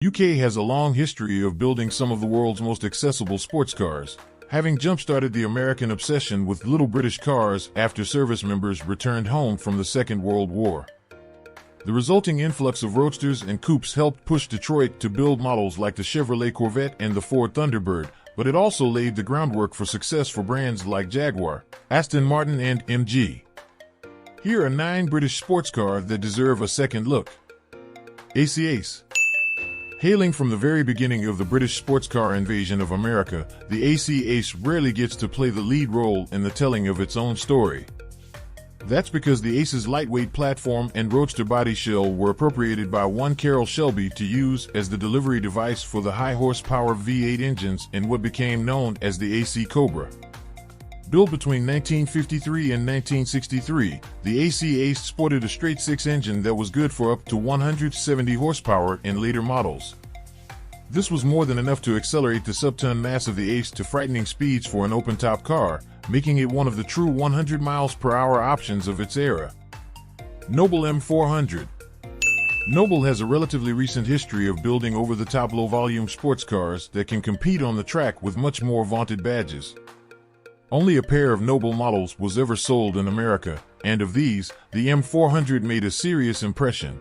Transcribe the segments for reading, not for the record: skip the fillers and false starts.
UK has a long history of building some of the world's most accessible sports cars, having jump-started the American obsession with little British cars after service members returned home from the Second World War. The resulting influx of roadsters and coupes helped push Detroit to build models like the Chevrolet Corvette and the Ford Thunderbird, but it also laid the groundwork for success for brands like Jaguar, Aston Martin and MG. Here are 9 British sports cars that deserve a second look. AC Ace. Hailing from the very beginning of the British sports car invasion of America, the AC Ace rarely gets to play the lead role in the telling of its own story. That's because the Ace's lightweight platform and roadster body shell were appropriated by one Carroll Shelby to use as the delivery device for the high-horsepower V8 engines in what became known as the AC Cobra. Built between 1953 and 1963, the AC Ace sported a straight-six engine that was good for up to 170 horsepower in later models. This was more than enough to accelerate the sub-ton mass of the Ace to frightening speeds for an open-top car, making it one of the true 100 miles per hour options of its era. Noble M400. Noble has a relatively recent history of building over-the-top low-volume sports cars that can compete on the track with much more vaunted badges. Only a pair of Noble models was ever sold in America, and of these, the M400 made a serious impression.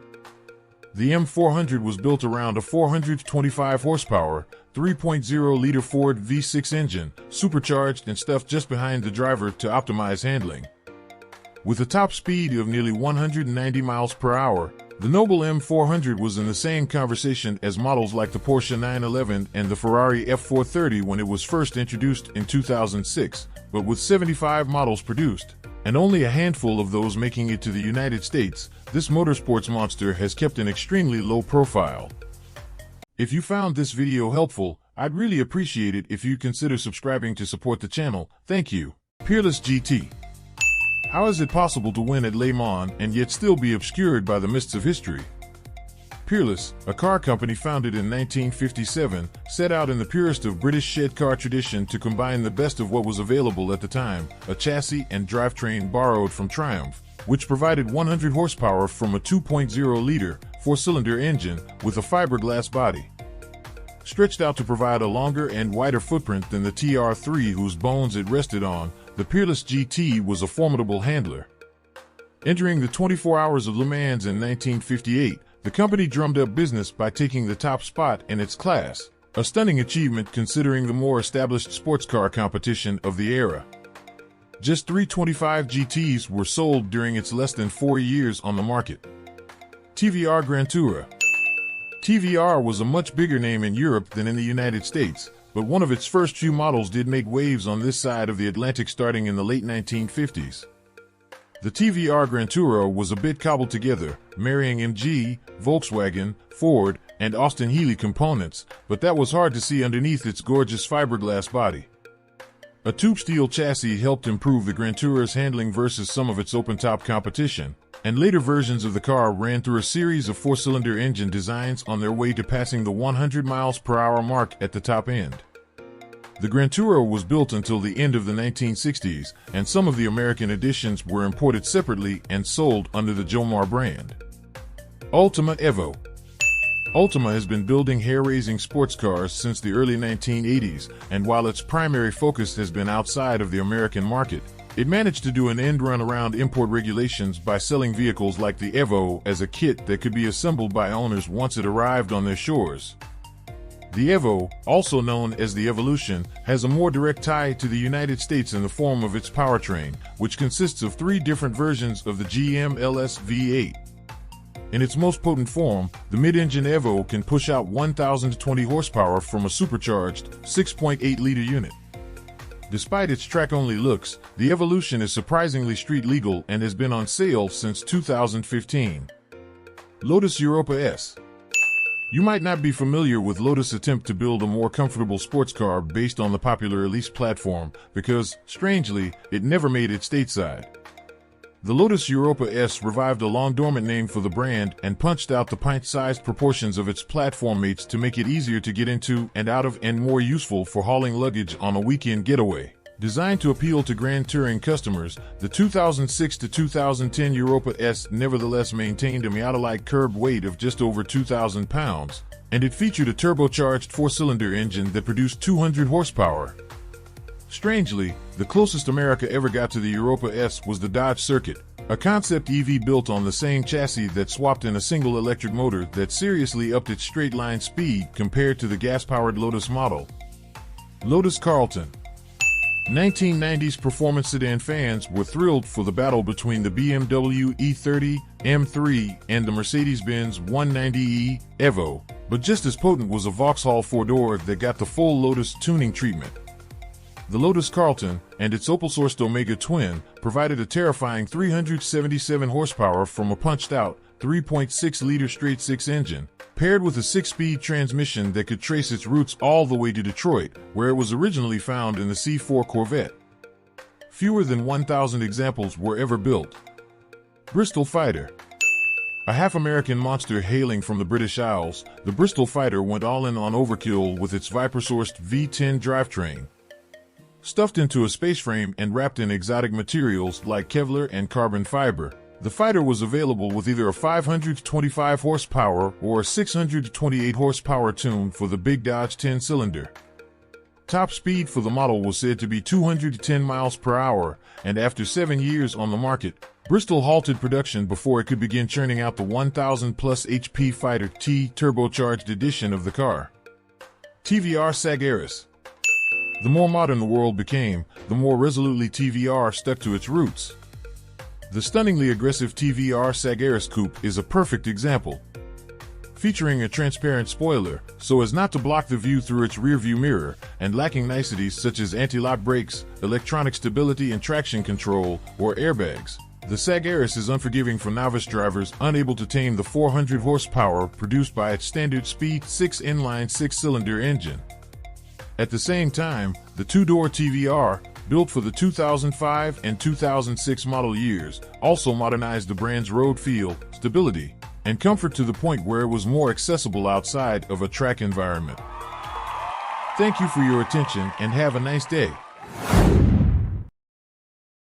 The M400 was built around a 425 horsepower, 3.0-liter Ford V6 engine, supercharged and stuffed just behind the driver to optimize handling. With a top speed of nearly 190 miles per hour, the Noble M400 was in the same conversation as models like the Porsche 911 and the Ferrari F430 when it was first introduced in 2006, but with 75 models produced, and only a handful of those making it to the United States, this motorsports monster has kept an extremely low profile. If you found this video helpful, I'd really appreciate it if you consider subscribing to support the channel. Thank you. Peerless GT. How is it possible to win at Le Mans and yet still be obscured by the mists of history? Peerless, a car company founded in 1957, set out in the purest of British shed car tradition to combine the best of what was available at the time, a chassis and drivetrain borrowed from Triumph, which provided 100 horsepower from a 2.0-liter, four-cylinder engine with a fiberglass body. Stretched out to provide a longer and wider footprint than the TR3 whose bones it rested on, the Peerless GT was a formidable handler. Entering the 24 Hours of Le Mans in 1958, the company drummed up business by taking the top spot in its class, a stunning achievement considering the more established sports car competition of the era. Just 325 GTs were sold during its less than 4 years on the market. TVR Grantura. TVR was a much bigger name in Europe than in the United States, but one of its first few models did make waves on this side of the Atlantic starting in the late 1950s. The TVR Grantura was a bit cobbled together, marrying MG, Volkswagen, Ford, and Austin Healey components, but that was hard to see underneath its gorgeous fiberglass body. A tube steel chassis helped improve the Grantura's handling versus some of its open-top competition, and later versions of the car ran through a series of four-cylinder engine designs on their way to passing the 100 miles per hour mark at the top end. The Grantura was built until the end of the 1960s, and some of the American editions were imported separately and sold under the Jomar brand. Ultima Evo. Ultima has been building hair-raising sports cars since the early 1980s, and while its primary focus has been outside of the American market, it managed to do an end run around import regulations by selling vehicles like the Evo as a kit that could be assembled by owners once it arrived on their shores. The Evo, also known as the Evolution, has a more direct tie to the United States in the form of its powertrain, which consists of 3 different versions of the GM LS V8. In its most potent form, the mid-engine Evo can push out 1,020 horsepower from a supercharged 6.8-liter unit. Despite its track-only looks, the Evolution is surprisingly street-legal and has been on sale since 2015. Lotus Europa S. You might not be familiar with Lotus' attempt to build a more comfortable sports car based on the popular Elise platform because, strangely, it never made it stateside. The Lotus Europa S revived a long-dormant name for the brand and punched out the pint-sized proportions of its platform mates to make it easier to get into and out of and more useful for hauling luggage on a weekend getaway. Designed to appeal to grand touring customers, the 2006 to 2010 Europa S nevertheless maintained a Miata-like curb weight of just over 2,000 pounds, and it featured a turbocharged 4-cylinder engine that produced 200 horsepower. Strangely, the closest America ever got to the Europa S was the Dodge Circuit, a concept EV built on the same chassis that swapped in a single electric motor that seriously upped its straight-line speed compared to the gas-powered Lotus model. Lotus Carlton. 1990s performance sedan fans were thrilled for the battle between the BMW E30 M3 and the Mercedes-Benz 190e Evo, but just as potent was a Vauxhall four-door that got the full Lotus tuning treatment. The Lotus Carlton and its Opel-sourced Omega twin provided a terrifying 377 horsepower from a punched-out 3.6-liter straight-six engine, paired with a 6-speed transmission that could trace its roots all the way to Detroit, where it was originally found in the C4 Corvette. Fewer than 1,000 examples were ever built. Bristol Fighter. A half-American monster hailing from the British Isles, the Bristol Fighter went all in on overkill with its Viper-sourced V10 drivetrain. Stuffed into a space frame and wrapped in exotic materials like Kevlar and carbon fiber, the Fighter was available with either a 525 horsepower or a 628 horsepower tune for the big Dodge 10-cylinder. Top speed for the model was said to be 210 miles per hour, and after 7 years on the market, Bristol halted production before it could begin churning out the 1,000-plus HP Fighter T turbocharged edition of the car. TVR Sagaris. The more modern the world became, the more resolutely TVR stuck to its roots. The stunningly aggressive TVR Sagaris coupe is a perfect example. Featuring a transparent spoiler, so as not to block the view through its rearview mirror, and lacking niceties such as anti-lock brakes, electronic stability and traction control, or airbags, the Sagaris is unforgiving for novice drivers unable to tame the 400 horsepower produced by its standard speed 6 inline 6-cylinder engine. At the same time, the two-door TVR, built for the 2005 and 2006 model years, also modernized the brand's road feel, stability, and comfort to the point where it was more accessible outside of a track environment. Thank you for your attention and have a nice day.